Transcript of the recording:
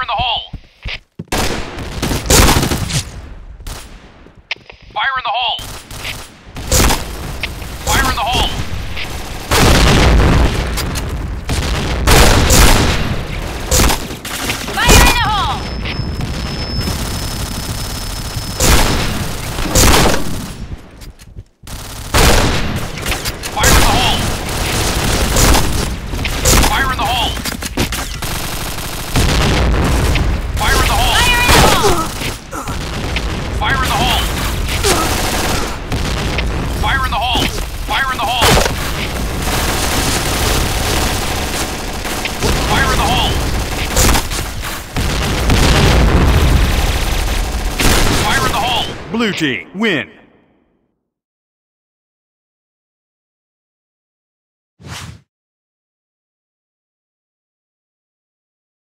in the hole! Fire in the hole! Fire in the hole! Fire in the hole! Fire in the hole! Fire in the hole! Fire in the hole! Fire in the hole! Fire in the hole! Fire in the hole! Fire in the hole! Fire in the hole! Fire in the hole! Blue team, win.